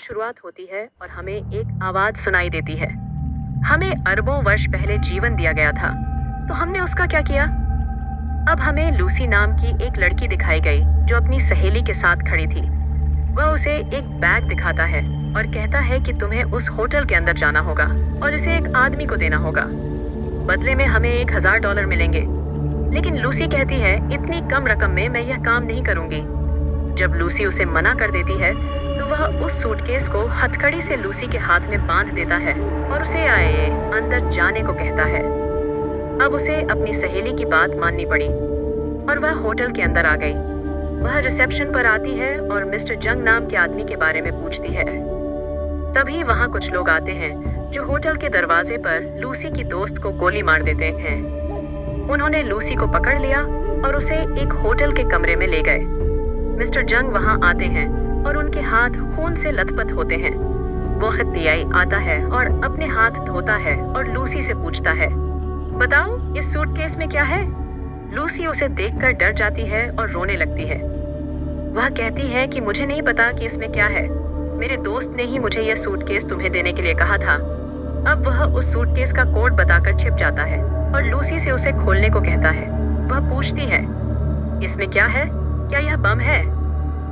शुरुआत होती है और हमें एक आवाज सुनाई देती है। हमें अरबों वर्ष पहले जीवन दिया गया था, तो हमने उसका क्या किया? अब हमें लूसी नाम की एक लड़की दिखाई गई जो अपनी सहेली के साथ खड़ी थी। वह उसे एक बैग दिखाता है और कहता है कि तुम्हें उस होटल के अंदर जाना होगा और इसे एक आदमी को देना होगा। बदले में हमें $1000 मिलेंगे। लेकिन लूसी कहती है, इतनी कम रकम में मैं यह काम नहीं करूंगी। जब लूसी उसे मना कर देती है तो वह उस सूटकेस को हथकड़ी से लूसी के हाथ में बांध देता है और उसे आए अंदर जाने को कहता है। अब उसे अपनी सहेली की बात माननी पड़ी और वह होटल के अंदर आ गई। वह रिसेप्शन पर आती है और मिस्टर जंग नाम के आदमी के बारे में पूछती है। तभी वहाँ कुछ लोग आते हैं जो होटल के दरवाजे पर लूसी की दोस्त को गोली मार देते हैं। उन्होंने लूसी को पकड़ लिया और उसे एक होटल के कमरे में ले गए। मिस्टर जंग वहाँ आते हैं और उनके हाथ खून से लथपथ होते हैं। वो खतियाई आता है और अपने हाथ धोता है और लूसी से पूछता है, बताओ इस सूटकेस में क्या है? लूसी उसे देखकर डर जाती है और रोने लगती है। वह कहती है कि मुझे नहीं पता कि इसमें क्या है। मेरे दोस्त ने ही मुझे यह सूटकेस तुम्हें देने के लिए कहा था। अब वह उस सूटकेस का कोड बताकर छिप जाता है और लूसी से उसे खोलने को कहता है। वह पूछती है, इसमें क्या है? क्या यह बम है?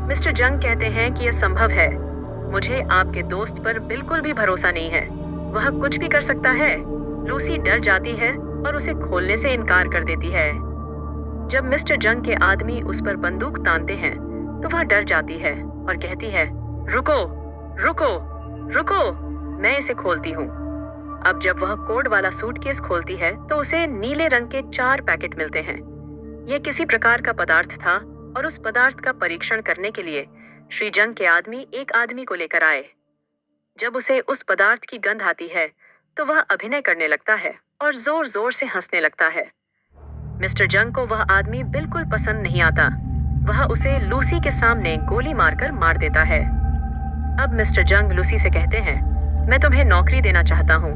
मिस्टर जंग कहते हैं कि यह संभव है। मुझे आपके दोस्त पर बिल्कुल भी भरोसा नहीं है। वह कुछ भी कर सकता है। लूसी डर जाती है और उसे खोलने से इनकार कर देती है। जब मिस्टर जंग के आदमी उस पर बंदूक तानते हैं तो वह डर जाती है और कहती है, रुको रुको रुको, मैं इसे खोलती हूँ। अब जब वह कोड वाला सूटकेस खोलती है तो उसे नीले रंग के 4 पैकेट मिलते हैं। यह किसी प्रकार का पदार्थ था और उस पदार्थ का परीक्षण करने के लिए श्री जंग के आदमी एक आदमी को लेकर आए। जब उसे उस पदार्थ की गंध आती है तो वह अभिनय करने लगता है और जोर जोर से हंसने लगता है। मिस्टर जंग को वह आदमी बिल्कुल पसंद नहीं आता। वह उसे लूसी के सामने गोली मारकर मार देता है। अब मिस्टर जंग लूसी से कहते हैं, मैं तुम्हें नौकरी देना चाहता हूँ।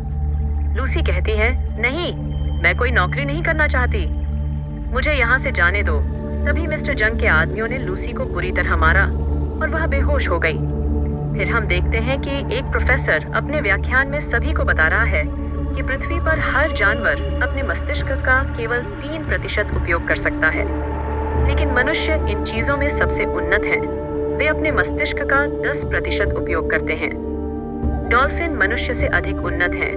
लूसी कहती है, नहीं, मैं कोई नौकरी नहीं करना चाहती, मुझे यहाँ से जाने दो। तभी मिस्टर जंग के आदमियों ने लूसी को बुरी तरह मारा और वह बेहोश हो गई। फिर हम देखते हैं कि एक प्रोफेसर अपने व्याख्यान में सभी को बता रहा है कि पृथ्वी पर हर जानवर अपने मस्तिष्क का केवल 3% उपयोग कर सकता है, लेकिन मनुष्य इन चीजों में सबसे उन्नत हैं। वे अपने मस्तिष्क का 10% उपयोग करते हैं। डॉल्फिन मनुष्य से अधिक उन्नत हैं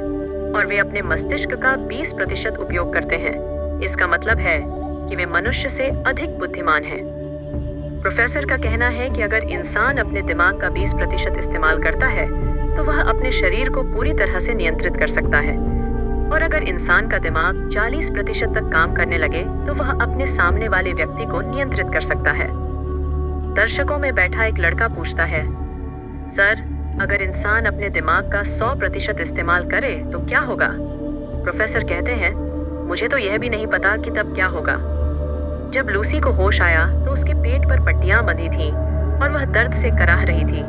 और वे अपने मस्तिष्क का 20% उपयोग करते हैं। इसका मतलब है कि वे मनुष्य से अधिक बुद्धिमान हैं। प्रोफेसर का कहना है कि अगर इंसान अपने दिमाग का 20% इस्तेमाल करता है तो वह अपने शरीर को पूरी तरह से नियंत्रित कर सकता है, और अगर इंसान का दिमाग 40% तक काम करने लगे तो वह अपने सामने वाले व्यक्ति को नियंत्रित कर सकता है। दर्शकों में बैठा एक लड़का पूछता है, सर, अगर इंसान अपने दिमाग का 100% इस्तेमाल करे तो क्या होगा? प्रोफेसर कहते हैं, मुझे तो यह भी नहीं पता कि तब क्या होगा। जब लूसी को होश आया तो उसके पेट पर पट्टियां बंधी थीं और वह दर्द से कराह रही थी।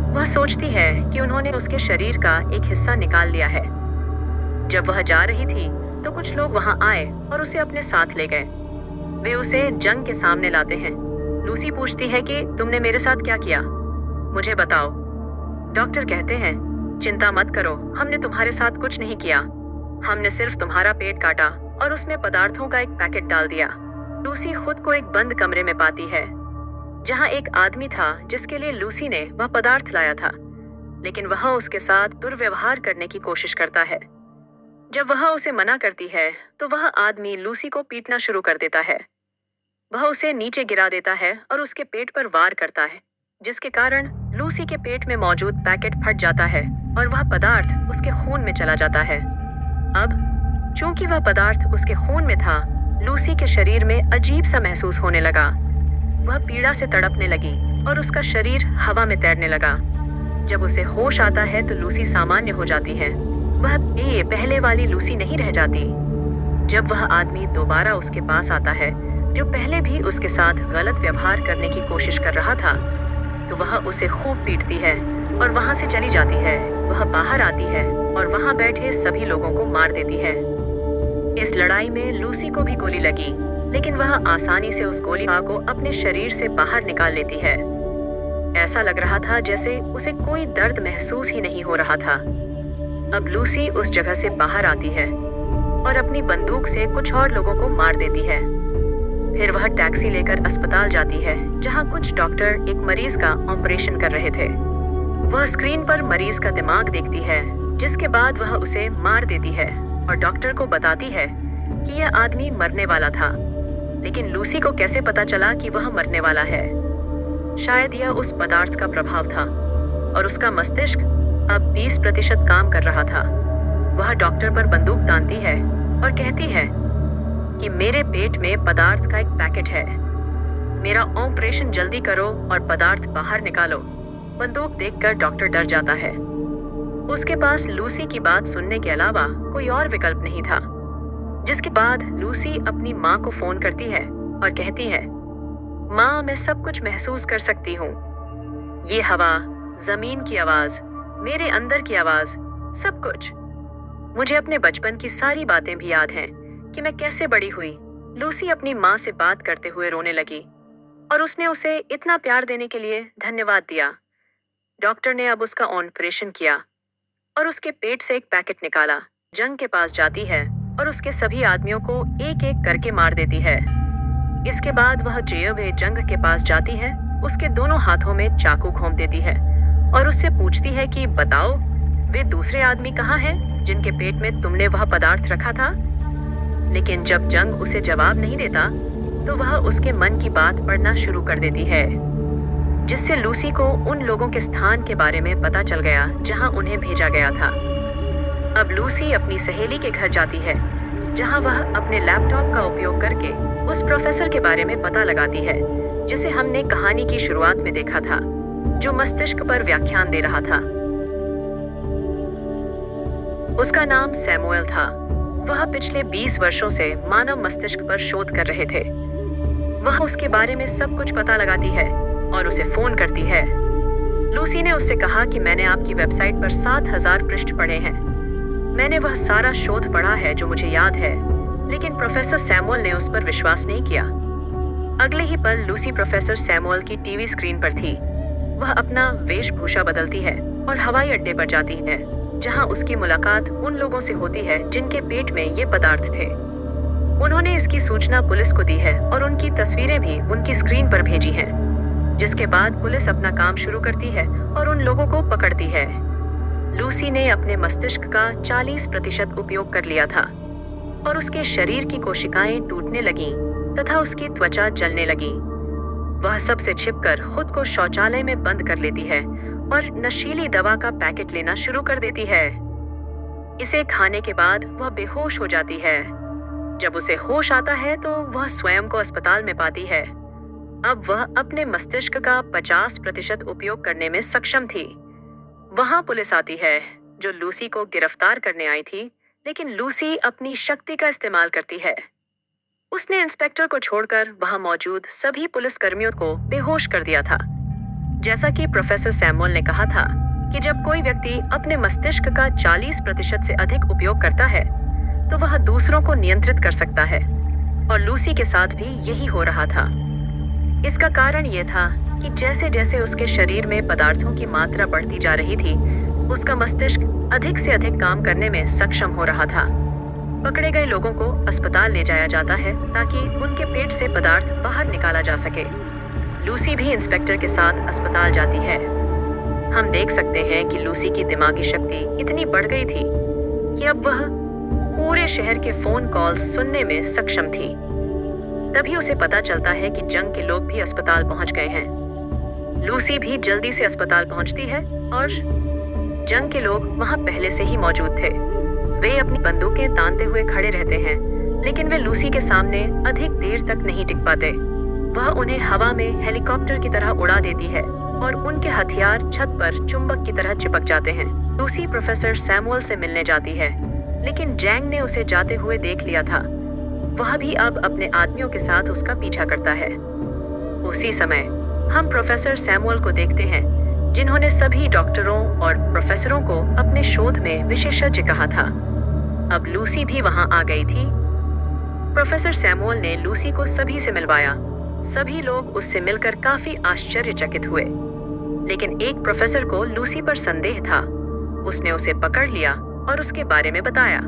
वह सोचती है कि उन्होंने उसके शरीर का एक हिस्सा निकाल लिया है। जब वह जा रही थी तो कुछ लोग वहां आए और उसे अपने साथ ले गए। वे उसे जंग के सामने लाते हैं। लूसी पूछती है कि तुमने मेरे साथ क्या किया, मुझे बताओ। डॉक्टर कहते हैं, चिंता मत करो, हमने तुम्हारे साथ कुछ नहीं किया। हमने सिर्फ तुम्हारा पेट काटा और उसमें पदार्थों का एक पैकेट डाल दिया। लूसी खुद को एक बंद कमरे में पाती है जहां एक आदमी था जिसके लिए लूसी ने वह पदार्थ लाया था, लेकिन वह उसके साथ दुर्व्यवहार करने की कोशिश करता है। जब वह उसे मना करती है तो वह आदमी लूसी को पीटना शुरू कर देता है। वह उसे नीचे गिरा देता है और उसके पेट पर वार करता है, जिसके कारण लूसी के पेट में मौजूद पैकेट फट जाता है और वह पदार्थ उसके खून में चला जाता है। अब चूंकि वह पदार्थ उसके खून में था, लूसी के शरीर में अजीब सा महसूस होने लगा। वह पीड़ा से तड़पने लगी और उसका शरीर हवा में तैरने लगा। जब उसे होश आता है तो लूसी सामान्य हो जाती है। वह पहले वाली लूसी नहीं रह जाती। जब वह आदमी दोबारा उसके पास आता है जो पहले भी उसके साथ गलत व्यवहार करने की कोशिश कर रहा था, तो वह उसे खूब पीटती है और वहां से चली जाती है। वह बाहर आती है और वहां बैठे सभी लोगों को मार देती है। इस लड़ाई में लूसी को भी गोली लगी, लेकिन वह आसानी से उस गोली को अपने शरीर से बाहर निकाल लेती है। ऐसा लग रहा था जैसे उसे कोई दर्द महसूस ही नहीं हो रहा था। अब लूसी उस जगह से बाहर आती है और अपनी बंदूक से कुछ और लोगों को मार देती है। फिर वह टैक्सी लेकर अस्पताल जाती है, जहां कुछ डॉक्टर एक मरीज का ऑपरेशन कर रहे थे। वह स्क्रीन पर मरीज का दिमाग देखती है, जिसके बाद वह उसे मार देती है और डॉक्टर को बताती है कि यह आदमी मरने वाला था। लेकिन लूसी को कैसे पता चला कि वह मरने वाला है? शायद यह उस पदार्थ का प्रभाव था और उसका मस्तिष्क अब 20% काम कर रहा था। वह डॉक्टर पर बंदूक तानती है और कहती है कि मेरे पेट में पदार्थ का एक पैकेट है, मेरा ऑपरेशन जल्दी करो और पदार्थ बाहर निकालो। बंदूक देखकर डॉक्टर डर जाता है। उसके पास लूसी की बात सुनने के अलावा कोई और विकल्प नहीं था। जिसके बाद लूसी अपनी माँ को फोन करती है और कहती है, माँ, मैं सब कुछ महसूस कर सकती हूँ। ये हवा, जमीन की आवाज, मेरे अंदर की आवाज, सब कुछ। मुझे अपने बचपन की सारी बातें भी याद हैं कि मैं कैसे बड़ी हुई। लूसी अपनी माँ से बात करते हुए रोने लगी और उसने उसे इतना प्यार देने के लिए धन्यवाद दिया। डॉक्टर ने अब उसका ऑपरेशन किया और उसके पेट से एक पैकेट निकाला। जंग के पास जाती है और उसके सभी आदमियों को एक एक करके मार देती है। इसके बाद वह जेवे जंग के पास जाती है, उसके दोनों हाथों में चाकू घोंप देती है और उससे पूछती है कि बताओ, वे दूसरे आदमी कहाँ हैं जिनके पेट में तुमने वह पदार्थ रखा था? लेकिन जब जंग उसे जवाब नहीं देता तो वह उसके मन की बात पढ़ना शुरू कर देती है, जिससे लूसी को उन लोगों के स्थान के बारे में पता चल गया जहां उन्हें भेजा गया था। अब लूसी अपनी सहेली के घर जाती है, जहां वह अपने लैपटॉप का उपयोग करके उस प्रोफेसर के बारे में पता लगाती है, जिसे हमने कहानी की शुरुआत में देखा था, जो मस्तिष्क पर व्याख्यान दे रहा था। उसका नाम सैमुअल था। वह पिछले 20 वर्षों से मानव मस्तिष्क पर शोध कर रहे थे। वह उसके बारे में सब कुछ पता लगाती है और उसे फोन करती है। लूसी ने उससे कहा कि मैंने आपकी वेबसाइट पर 7000 पृष्ठ पढ़े हैं। मैंने वह सारा शोध पढ़ा है जो मुझे याद है, लेकिन प्रोफेसर सैमुअल ने उस पर विश्वास नहीं किया। अगले ही पल लूसी प्रोफेसर सैमुअल की टीवी स्क्रीन पर थी। वह अपना वेशभूषा बदलती है और हवाई अड्डे पर जाती है, जहां उसकी मुलाकात उन लोगों से होती है जिनके पेट में ये पदार्थ थे। उन्होंने इसकी सूचना पुलिस को दी है और उनकी तस्वीरें भी उनकी स्क्रीन पर भेजी हैं। जिसके बाद पुलिस अपना काम शुरू करती है और उन लोगों को पकड़ती है। लूसी ने अपने मस्तिष्क का 40% उपयोग कर लिया था और उसके शरीर की कोशिकाएं टूटने लगीं तथा उसकी त्वचा जलने लगी। वह सबसे छिपकर खुद को शौचालय में बंद कर लेती है और नशीली दवा का पैकेट लेना शुरू कर देती है। इसे खाने के बाद वह बेहोश हो जाती है। जब उसे होश आता है तो वह स्वयं को अस्पताल में पाती है। अब वह अपने मस्तिष्क का 50% उपयोग करने में सक्षम थी। वहां पुलिस आती है, जो लूसी को गिरफ्तार करने आई थी, लेकिन लूसी अपनी शक्ति का इस्तेमाल करती है। उसने इंस्पेक्टर को छोड़कर वहां मौजूद सभी पुलिसकर्मियों को बेहोश कर दिया था। जैसा कि प्रोफेसर सैमुअल ने कहा था कि जब कोई व्यक्ति अपने मस्तिष्क का 40% से अधिक उपयोग करता है तो वह दूसरों को नियंत्रित कर सकता है, और लूसी के साथ भी यही हो रहा था। इसका कारण यह था कि जैसे जैसे उसके शरीर में पदार्थों की मात्रा बढ़ती जा रही थी, उसका मस्तिष्क अधिक से अधिक काम करने में सक्षम हो रहा था। पकड़े गए लोगों को अस्पताल ले जाया जाता है ताकि उनके पेट से पदार्थ बाहर निकाला जा सके। लूसी भी इंस्पेक्टर के साथ अस्पताल जाती है। हम देख सकते हैं कि लूसी की दिमागी शक्ति इतनी बढ़ गई थी कि अब वह पूरे शहर के फोन कॉल्स सुनने में सक्षम थी। तभी उसे पता चलता है कि जंग के लोग भी अस्पताल पहुंच गए हैं। लूसी भी जल्दी से अस्पताल पहुंचती है और जंग के लोग वहां पहले से ही मौजूद थे। वे अपनी बंदूकें तानते हुए खड़े रहते हैं, लेकिन वे लूसी के सामने अधिक देर तक नहीं टिक पाते। वह उन्हें हवा में हेलीकॉप्टर की तरह उड़ा देती है और उनके हथियार छत पर चुंबक की तरह चिपक जाते हैं। लूसी प्रोफेसर सैमुअल से मिलने जाती है, लेकिन जैंग ने उसे जाते हुए देख लिया था। वह भी अब अपने आदमियों के साथ उसका पीछा करता है। उसी समय हम प्रोफेसर सैमुअल को देखते हैं, जिन्होंने सभी डॉक्टरों और प्रोफेसरों को अपने शोध में विशेषज्ञ कहा था। अब लूसी भी वहां आ गई थी। प्रोफेसर सैमुअल ने लूसी को सभी से मिलवाया। सभी लोग उससे मिलकर काफी आश्चर्यचकित हुए। लेकिन एक प्रोफेसर को लूसी पर संदेह था। उसने उसे पकड़ लिया और उसके बारे में बताया।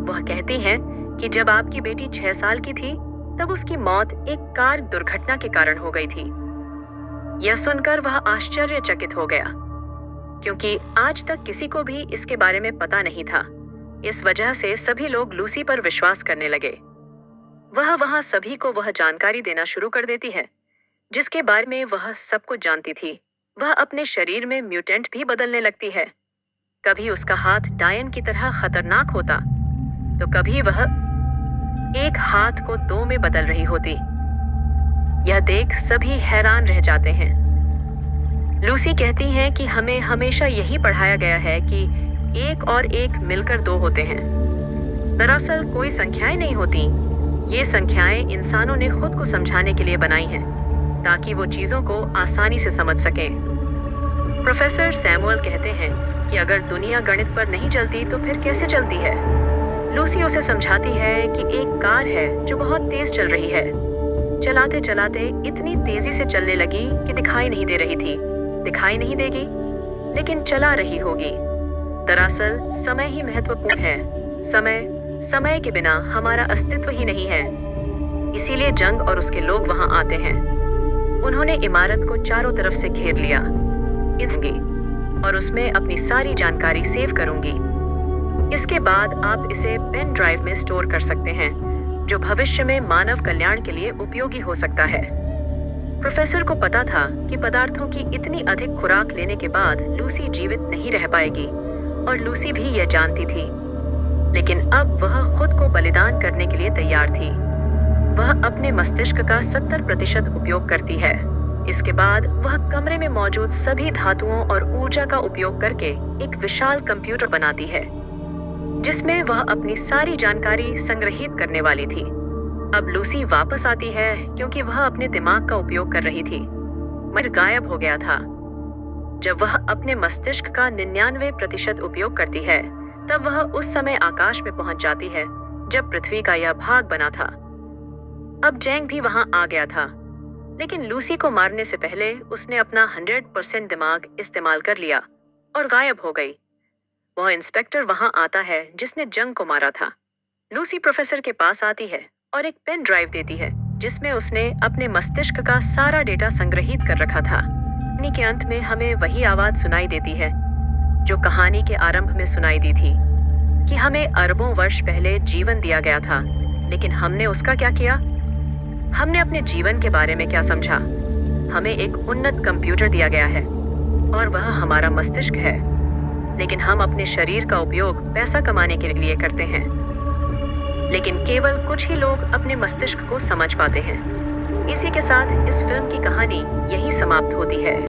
वह कहती हैं कि जब आपकी बेटी 6 साल की थी, तब उसकी मौत एक कार दुर्घटना के कारण हो गई थी। यह सुनकर वह आश्चर्यचकित हो गया, क्योंकि आज तक किसी को भी इसके बारे में पता नहीं था। इस वजह से सभी लोग लूसी पर विश्वास करने लगे। वह वहां सभी को वह जानकारी देना शुरू कर देती है जिसके बारे में वह सब कुछ जानती थी। वह अपने शरीर में म्यूटेंट भी बदलने लगती है। कभी उसका हाथ डायन की तरह खतरनाक होता, तो कभी वह एक हाथ को 2 में बदल रही होती। यह देख सभी हैरान रह जाते हैं। लूसी कहती हैं कि हमें हमेशा यही पढ़ाया गया है कि 1 और 1 मिलकर 2 होते हैं। दरअसल कोई संख्याएं नहीं होती। ये संख्याएं इंसानों ने खुद को समझाने के लिए बनाई हैं, ताकि वो चीजों को आसानी से समझ सकें। प्रोफेसर सैमुअल कहते हैं कि अगर दुनिया गणित पर नहीं चलती तो फिर कैसे चलती है। लूसी उसे समझाती है कि एक कार है जो बहुत तेज चल रही है। चलाते चलाते इतनी तेजी से चलने लगी कि दिखाई नहीं दे रही थी। दिखाई नहीं देगी, लेकिन चला रही होगी। दरअसल समय ही महत्वपूर्ण है। समय के बिना हमारा अस्तित्व ही नहीं है। इसीलिए जंग और उसके लोग वहां आते हैं। उन्होंने इमारत को चारों तरफ से घेर लिया इसकी, और उसमें अपनी सारी जानकारी सेव करूंगी। इसके बाद आप इसे पेन ड्राइव में स्टोर कर सकते हैं, जो भविष्य में मानव कल्याण के लिए उपयोगी हो सकता है। प्रोफेसर को पता था कि पदार्थों की इतनी अधिक खुराक लेने के बाद लूसी जीवित नहीं रह पाएगी, और लूसी भी यह जानती थी। लेकिन अब वह खुद को बलिदान करने के लिए तैयार थी। वह अपने मस्तिष्क का 70% उपयोग करती है। इसके बाद वह कमरे में मौजूद सभी धातुओं और ऊर्जा का उपयोग करके एक विशाल कंप्यूटर बनाती है, जिसमें वह अपनी सारी जानकारी संग्रहित करने वाली थी। अब लूसी वापस आती है क्योंकि वह अपने दिमाग का उपयोग कर रही थी, मगर गायब हो गया था। जब वह अपने मस्तिष्क का 99% उपयोग करती है, तब वह उस समय आकाश में पहुंच जाती है जब पृथ्वी का यह भाग बना था। अब जैंग भी वहां आ गया था, लेकिन लूसी को मारने से पहले उसने अपना 100% दिमाग इस्तेमाल कर लिया और गायब हो गई। वह इंस्पेक्टर वहां आता है जिसने जंग को मारा था। लूसी प्रोफेसर के पास आती है और एक पेन ड्राइव देती है, जिसमें उसने अपने मस्तिष्क का सारा डेटा संग्रहित कर रखा था। कहानी के अंत में हमें वही आवाज सुनाई देती है जो कहानी के आरंभ में सुनाई दी थी, कि हमें अरबों वर्ष पहले जीवन दिया गया था, लेकिन हमने उसका क्या किया? हमने अपने जीवन के बारे में क्या समझा? हमें एक उन्नत कंप्यूटर दिया गया है और वह हमारा मस्तिष्क है, लेकिन हम अपने शरीर का उपयोग पैसा कमाने के लिए करते हैं। लेकिन केवल कुछ ही लोग अपने मस्तिष्क को समझ पाते हैं। इसी के साथ इस फिल्म की कहानी यही समाप्त होती है।